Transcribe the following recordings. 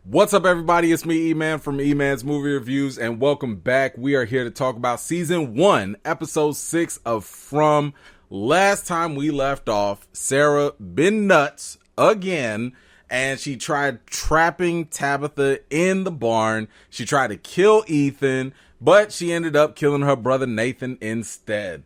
What's up, everybody? It's me, E-Man from E-Man's Movie Reviews, and welcome back. We are here to talk about Season 1, Episode 6 of From. Last time we left off, Sarah been nuts again, and she tried trapping Tabitha in the barn. She tried to kill Ethan, but she ended up killing her brother Nathan instead.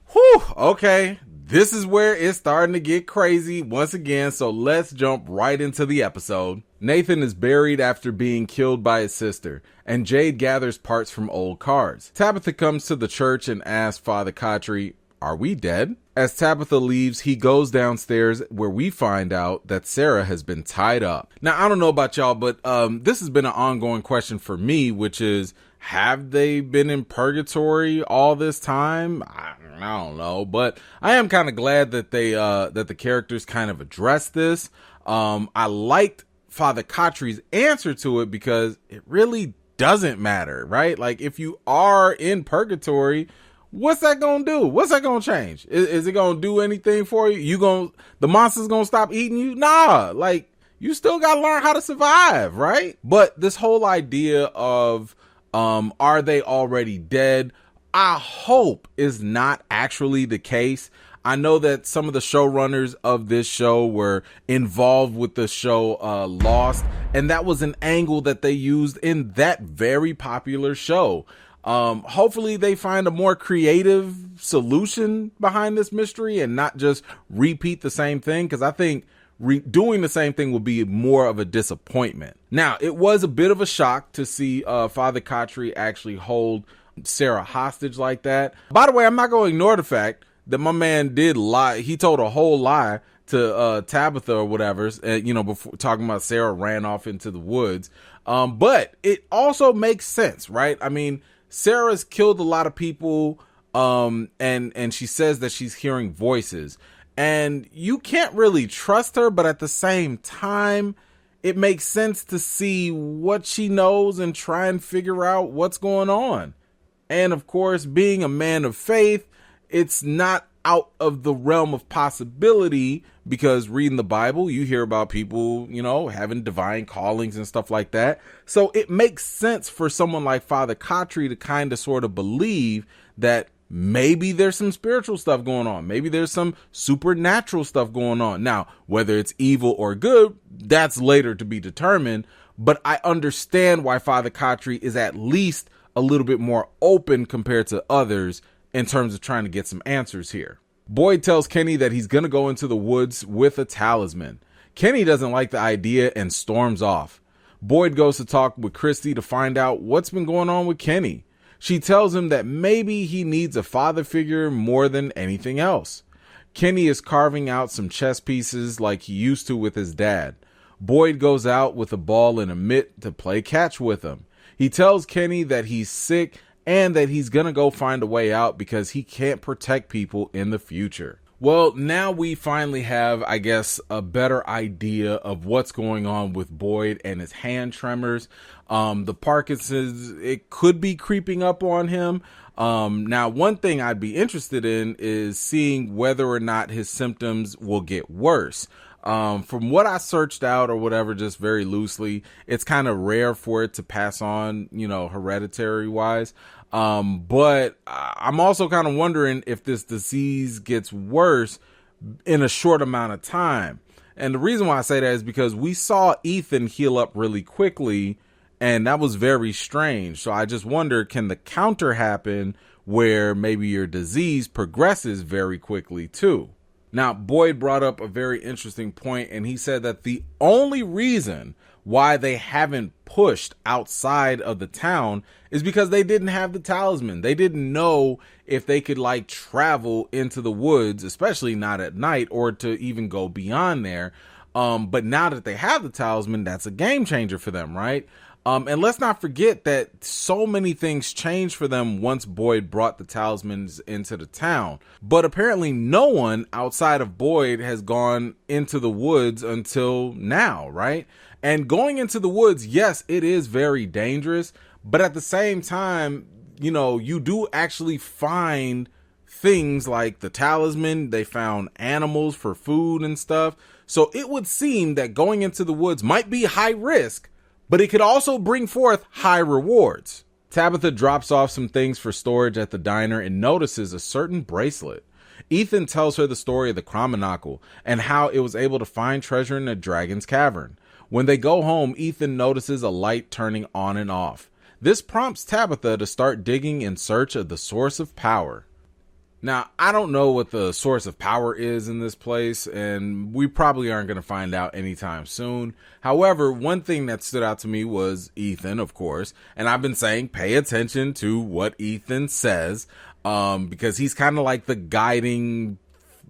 Whew, okay. This is where it's starting to get crazy once again, so let's jump right into the episode. Nathan is buried after being killed by his sister, and Jade gathers parts from old cars. Tabitha comes to the church and asks Father Khatri, "Are we dead?" As Tabitha leaves, he goes downstairs where we find out that Sarah has been tied up. Now, I don't know about y'all, but this has been an ongoing question for me, which is, have they been in purgatory all this time? I don't know, but I am kind of glad that that the characters kind of addressed this. I liked Father Khatri's answer to it because it really doesn't matter, right? Like, if you are in purgatory, what's that gonna do? What's that gonna change? Is it gonna do anything for you? The monster's gonna stop eating you? Nah, like, you still gotta learn how to survive, right? But this whole idea of are they already dead? I hope is not actually the case. I know that some of the showrunners of this show were involved with the show Lost, and that was an angle that they used in that very popular show. Hopefully they find a more creative solution behind this mystery and not just repeat the same thing, because I think doing the same thing would be more of a disappointment. Now, it was a bit of a shock to see Father Khatri actually hold Sarah hostage like that. By the way, I'm not going to ignore the fact that my man did lie. He told a whole lie to Tabitha or whatever, before talking about Sarah ran off into the woods. But it also makes sense, right? I mean, Sarah's killed a lot of people, and she says that she's hearing voices. And you can't really trust her, but at the same time, it makes sense to see what she knows and try and figure out what's going on. And of course, being a man of faith, it's not out of the realm of possibility, because reading the Bible, you hear about people, having divine callings and stuff like that. So it makes sense for someone like Father Khatri to kind of sort of believe that maybe there's some spiritual stuff going on. Maybe there's some supernatural stuff going on. Now, whether it's evil or good, that's later to be determined. But I understand why Father Khatri is at least a little bit more open compared to others in terms of trying to get some answers here. Boyd tells Kenny that he's going to go into the woods with a talisman. Kenny doesn't like the idea and storms off. Boyd goes to talk with Christy to find out what's been going on with Kenny. She tells him that maybe he needs a father figure more than anything else. Kenny is carving out some chess pieces like he used to with his dad. Boyd goes out with a ball and a mitt to play catch with him. He tells Kenny that he's sick and that he's going to go find a way out because he can't protect people in the future. Well, now we finally have, I guess, a better idea of what's going on with Boyd and his hand tremors. The Parkinson's, it could be creeping up on him. Now, one thing I'd be interested in is seeing whether or not his symptoms will get worse. From what I searched out or whatever, just very loosely, it's kind of rare for it to pass on, hereditary wise. But I'm also kind of wondering if this disease gets worse in a short amount of time. And the reason why I say that is because we saw Ethan heal up really quickly, and that was very strange. So I just wonder, can the counter happen where maybe your disease progresses very quickly too? Now, Boyd brought up a very interesting point, and he said that the only reason why they haven't pushed outside of the town is because they didn't have the talisman. They didn't know if they could travel into the woods, especially not at night, or to even go beyond there. But now that they have the talisman, that's a game changer for them, right? And let's not forget that so many things changed for them once Boyd brought the talismans into the town. But apparently no one outside of Boyd has gone into the woods until now, right? And going into the woods, yes, it is very dangerous. But at the same time, you do actually find things like the talisman. They found animals for food and stuff. So it would seem that going into the woods might be high risk, but it could also bring forth high rewards. Tabitha drops off some things for storage at the diner and notices a certain bracelet. Ethan tells her the story of the Chromonocle and how it was able to find treasure in the dragon's cavern. When they go home, Ethan notices a light turning on and off. This prompts Tabitha to start digging in search of the source of power. Now, I don't know what the source of power is in this place, and we probably aren't going to find out anytime soon. However, one thing that stood out to me was Ethan, of course, and I've been saying pay attention to what Ethan says, because he's kind of like the guiding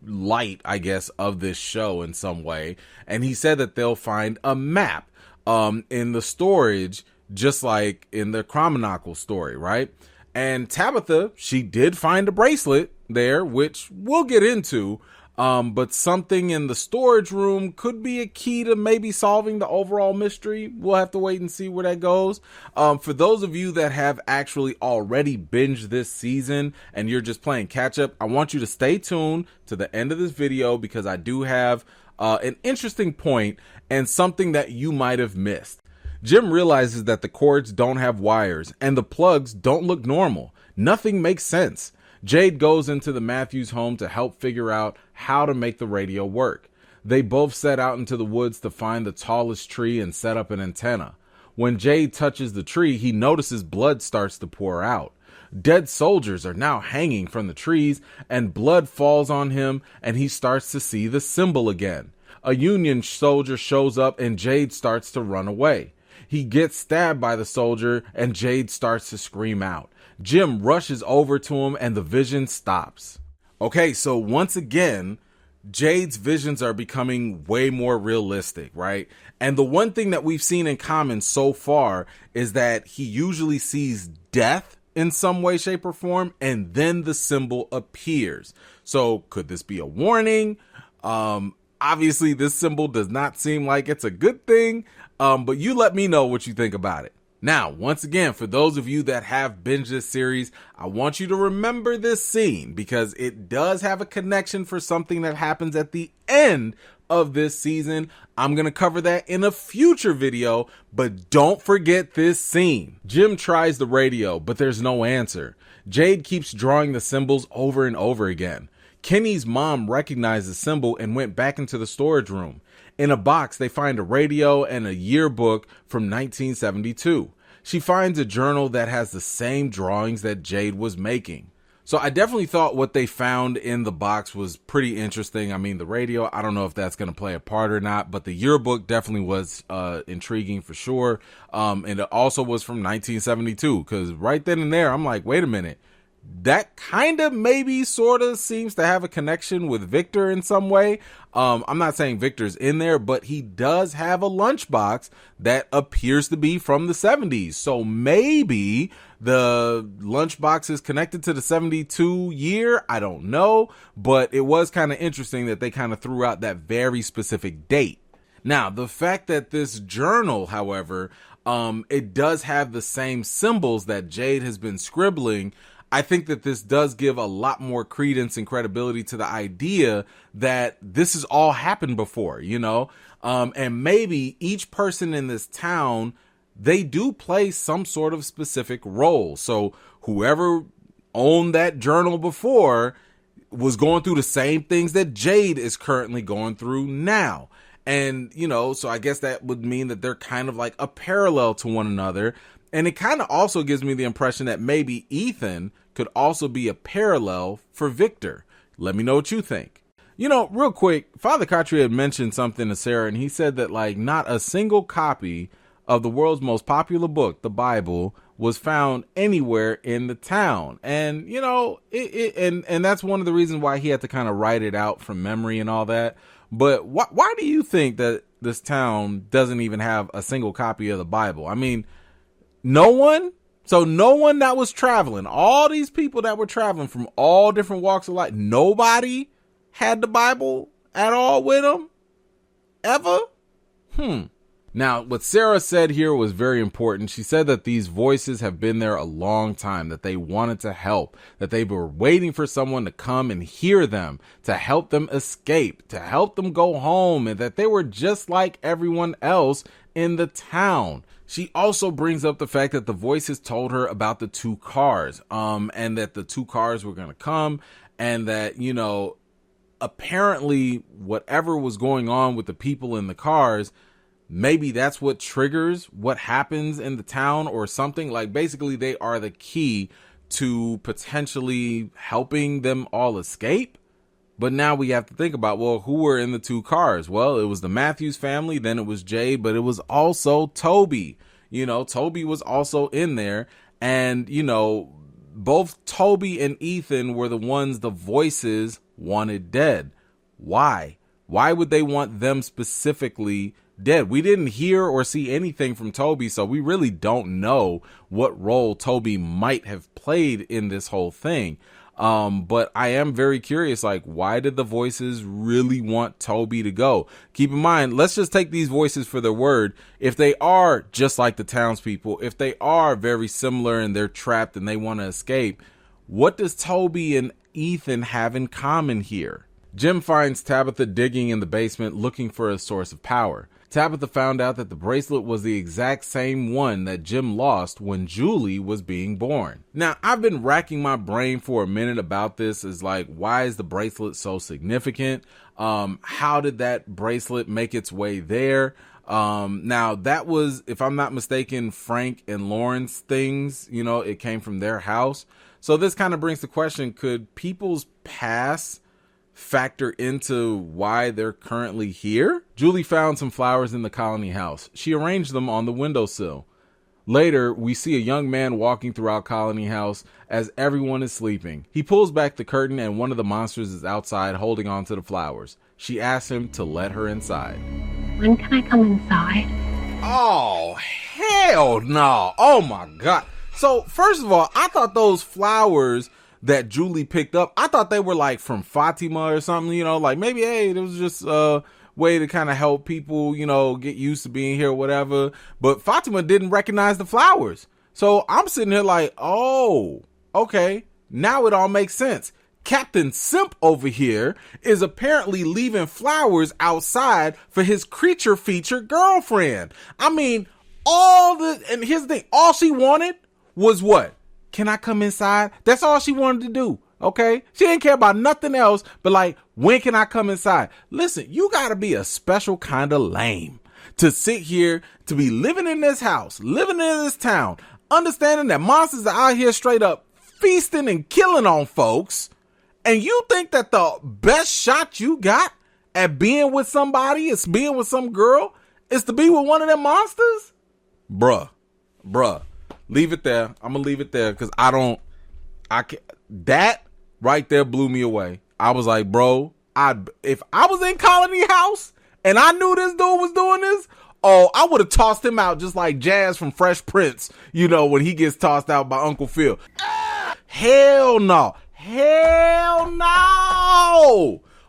light, I guess, of this show in some way. And he said that they'll find a map in the storage, just like in the Chromonocle story, right? And Tabitha, she did find a bracelet there, which we'll get into, but something in the storage room could be a key to maybe solving the overall mystery. We'll have to wait and see where that goes. For those of you that have actually already binged this season and you're just playing catch up, I want you to stay tuned to the end of this video, because I do have an interesting point and something that you might have missed. Jim realizes that the cords don't have wires and the plugs don't look normal. Nothing makes sense. Jade goes into the Matthews home to help figure out how to make the radio work. They both set out into the woods to find the tallest tree and set up an antenna. When Jade touches the tree, he notices blood starts to pour out. Dead soldiers are now hanging from the trees, and blood falls on him, and he starts to see the symbol again. A Union soldier shows up, and Jade starts to run away. He gets stabbed by the soldier, and Jade starts to scream out. Jim rushes over to him, and the vision stops. Okay, so once again, Jade's visions are becoming way more realistic, right? And the one thing that we've seen in common so far is that he usually sees death in some way, shape, or form, and then the symbol appears. So could this be a warning? Obviously, this symbol does not seem like it's a good thing, but you let me know what you think about it. Now, once again, for those of you that have binged this series, I want you to remember this scene, because it does have a connection for something that happens at the end of this season. I'm going to cover that in a future video, but don't forget this scene. Jim tries the radio, but there's no answer. Jade keeps drawing the symbols over and over again. Kenny's mom recognized the symbol and went back into the storage room. In a box, they find a radio and a yearbook from 1972. She finds a journal that has the same drawings that Jade was making. So I definitely thought what they found in the box was pretty interesting. I mean, the radio, I don't know if that's going to play a part or not, but the yearbook definitely was intriguing for sure. And it also was from 1972, because right then and there, I'm like, wait a minute. That kind of maybe sort of seems to have a connection with Victor in some way. I'm not saying Victor's in there, but he does have a lunchbox that appears to be from the 70s. So maybe the lunchbox is connected to the 72 year. I don't know, but it was kind of interesting that they kind of threw out that very specific date. Now, the fact that this journal, however, it does have the same symbols that Jade has been scribbling, I think that this does give a lot more credence and credibility to the idea that this has all happened before, you know, and maybe each person in this town, they do play some sort of specific role. So whoever owned that journal before was going through the same things that Jade is currently going through now. And, you know, so I guess that would mean that they're kind of like a parallel to one another. And it kind of also gives me the impression that maybe Ethan could also be a parallel for Victor. Let me know what you think. You know, real quick, Father Katri had mentioned something to Sarah, and he said that like not a single copy of the world's most popular book, the Bible, was found anywhere in the town. And, you know, and that's one of the reasons why he had to kind of write it out from memory and all that. But why do you think that this town doesn't even have a single copy of the Bible? I mean, no one? So no one that was traveling, all these people that were traveling from all different walks of life, nobody had the Bible at all with them? Ever? Now, what Sarah said here was very important. She said that these voices have been there a long time, that they wanted to help, that they were waiting for someone to come and hear them, to help them escape, to help them go home, and that they were just like everyone else in the town. She also brings up the fact that the voices told her about the two cars, and that the two cars were going to come, and that, apparently whatever was going on with the people in the cars, maybe that's what triggers what happens in the town or something. Like, basically they are the key to potentially helping them all escape. But now we have to think about, well, who were in the two cars? Well, it was the Matthews family, then it was Jay, but it was also Toby. Toby was also in there. And, both Toby and Ethan were the ones the voices wanted dead. Why? Why would they want them specifically dead? We didn't hear or see anything from Toby, so we really don't know what role Toby might have played in this whole thing. But I am very curious, like, why did the voices really want Toby to go? Keep in mind, let's just take these voices for their word. If they are just like the townspeople, if they are very similar and they're trapped and they want to escape, what does Toby and Ethan have in common here? Jim finds Tabitha digging in the basement looking for a source of power. Tabitha found out that the bracelet was the exact same one that Jim lost when Julie was being born. Now, I've been racking my brain for a minute about this. Is like, why is the bracelet so significant? How did that bracelet make its way there? Now that was, if I'm not mistaken, Frank and Lauren's things, it came from their house. So this kind of brings the question, could people's past factor into why they're currently here? Julie found some flowers in the colony house. She arranged them on the windowsill. Later, we see a young man walking throughout colony house as everyone is sleeping. He pulls back the curtain and one of the monsters is outside holding on to the flowers. She asks him to let her inside. When can I come inside? Oh, hell no. Oh my God. So first of all, I thought those flowers that Julie picked up, I thought they were like from Fatima or something, like maybe, hey, it was just a way to kind of help people, get used to being here or whatever. But Fatima didn't recognize the flowers. So I'm sitting here like, oh, okay, now it all makes sense. Captain Simp over here is apparently leaving flowers outside for his creature feature girlfriend. I mean, and here's the thing, all she wanted was what? Can I come inside? That's all she wanted to do. Okay. She didn't care about nothing else, but like, when can I come inside? Listen, you gotta be a special kind of lame to sit here, to be living in this house, living in this town, understanding that monsters are out here straight up feasting and killing on folks. And you think that the best shot you got at being with somebody is being with some girl is to be with one of them monsters? Bruh. Leave it there. I'm gonna leave it there because that right there blew me away. I was like, bro, if I was in Colony House and I knew this dude was doing this, I would have tossed him out just like Jazz from Fresh Prince, when he gets tossed out by Uncle Phil. Hell no.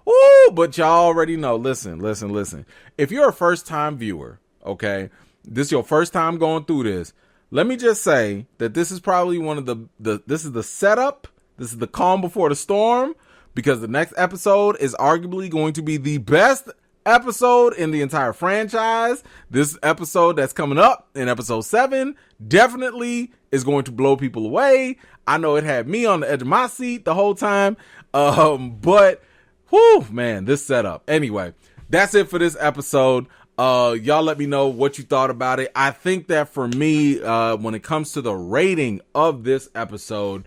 Ooh, but y'all already know. Listen. If you're a first time viewer, okay, this is your first time going through this. Let me just say that this is probably one of this is the setup. This is the calm before the storm, because the next episode is arguably going to be the best episode in the entire franchise. This episode that's coming up in episode 7 definitely is going to blow people away. I know it had me on the edge of my seat the whole time. But whew, man, this setup. Anyway, that's it for this episode. Y'all let me know what you thought about it. I think that for me, when it comes to the rating of this episode,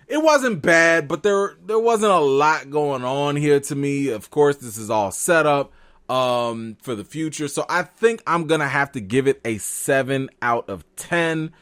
it wasn't bad, but there wasn't a lot going on here to me. Of course, this is all set up for the future. So I think I'm going to have to give it a 7 out of 10.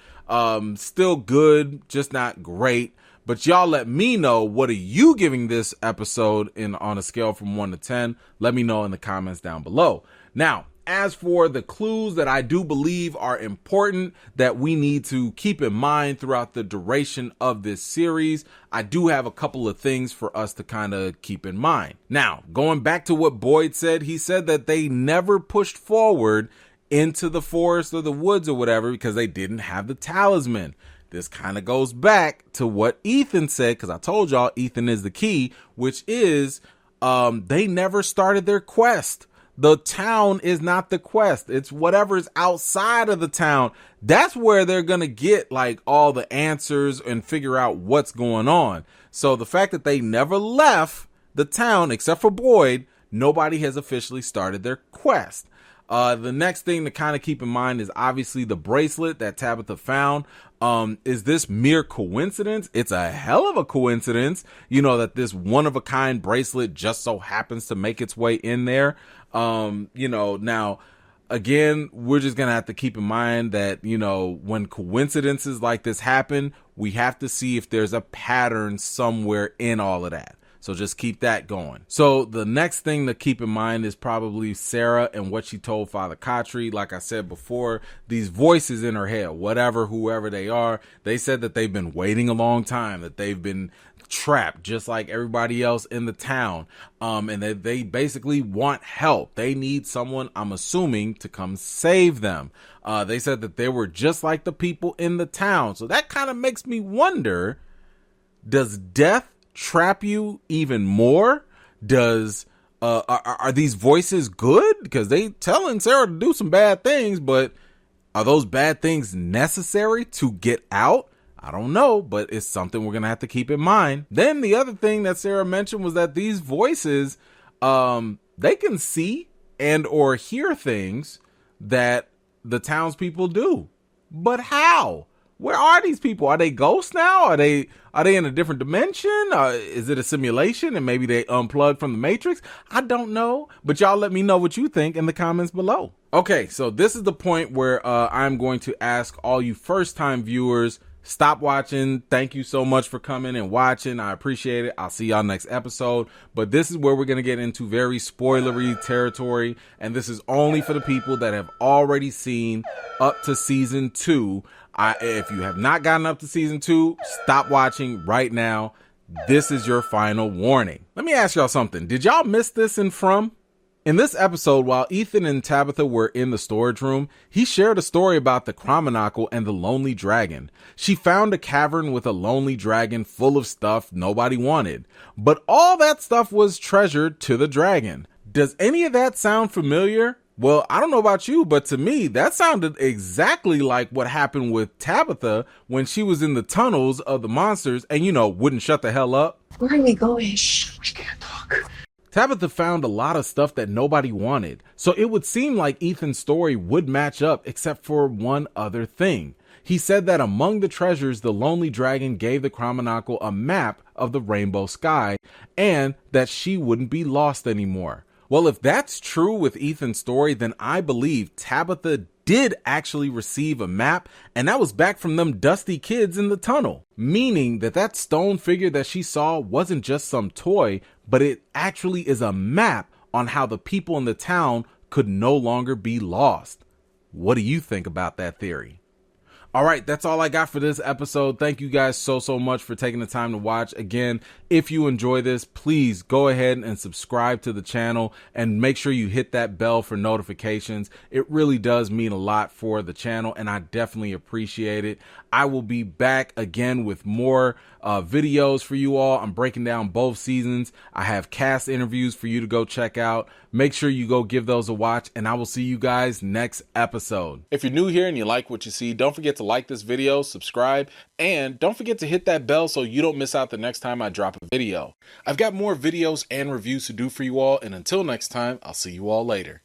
Still good, just not great. But y'all let me know, what are you giving this episode on a scale from 1 to 10? Let me know in the comments down below. Now, as for the clues that I do believe are important that we need to keep in mind throughout the duration of this series, I do have a couple of things for us to kind of keep in mind. Now, going back to what Boyd said, he said that they never pushed forward into the forest or the woods or whatever because they didn't have the talisman. This kind of goes back to what Ethan said, because I told y'all Ethan is the key, which is they never started their quest. The town is not the quest. It's whatever's outside of the town. That's where they're going to get like all the answers and figure out what's going on. So the fact that they never left the town, except for Boyd, nobody has officially started their quest. The next thing to kind of keep in mind is obviously the bracelet that Tabitha found. Is this mere coincidence? It's a hell of a coincidence, that this one of a kind bracelet just so happens to make its way in there. Now again, we're just going to have to keep in mind that, when coincidences like this happen, we have to see if there's a pattern somewhere in all of that. So just keep that going. So the next thing to keep in mind is probably Sarah and what she told Father Khatri. Like I said before, these voices in her head, whoever they are, they said that they've been waiting a long time, that they've been trapped just like everybody else in the town. And that they basically want help. They need someone, I'm assuming, to come save them. They said that they were just like the people in the town. So that kind of makes me wonder, does death trap you even more? Does are these voices good? Because they telling Sarah to do some bad things, but are those bad things necessary to get out? I don't know, but it's something we're gonna have to keep in mind. Then the other thing that Sarah mentioned was that these voices, they can see and or hear things that the townspeople do. But how? Where are these people? Are they ghosts now? Are they in a different dimension? Is it a simulation and maybe they unplugged from the Matrix? I don't know, but y'all let me know what you think in the comments below. Okay, so this is the point where I'm going to ask all you first-time viewers, stop watching. Thank you so much for coming and watching. I appreciate it. I'll see y'all next episode. But this is where we're going to get into very spoilery territory. And this is only for the people that have already seen up to season 2. If you have not gotten up to season 2, stop watching right now. This is your final warning. Let me ask y'all something. Did y'all miss this in From? In this episode, while Ethan and Tabitha were in the storage room, he shared a story about the Chromonacle and the Lonely Dragon. She found a cavern with a lonely dragon full of stuff nobody wanted, but all that stuff was treasured to the dragon. Does any of that sound familiar? Well, I don't know about you, but to me, that sounded exactly like what happened with Tabitha when she was in the tunnels of the monsters and, wouldn't shut the hell up. Where are we going? Shh, we can't talk. Tabitha found a lot of stuff that nobody wanted, so it would seem like Ethan's story would match up except for one other thing. He said that among the treasures, the Lonely Dragon gave the Chromonacle a map of the rainbow sky and that she wouldn't be lost anymore. Well, if that's true with Ethan's story, then I believe Tabitha did actually receive a map, and that was back from them dusty kids in the tunnel. Meaning that stone figure that she saw wasn't just some toy, but it actually is a map on how the people in the town could no longer be lost. What do you think about that theory? All right, that's all I got for this episode. Thank you guys so much for taking the time to watch. Again, if you enjoy this, please go ahead and subscribe to the channel and make sure you hit that bell for notifications. It really does mean a lot for the channel and I definitely appreciate it. I will be back again with more videos for you all. I'm breaking down both seasons. I have cast interviews for you to go check out. Make sure you go give those a watch and I will see you guys next episode. If you're new here and you like what you see, don't forget to like this video, subscribe, and don't forget to hit that bell so you don't miss out the next time I drop a video. I've got more videos and reviews to do for you all, and until next time, I'll see you all later.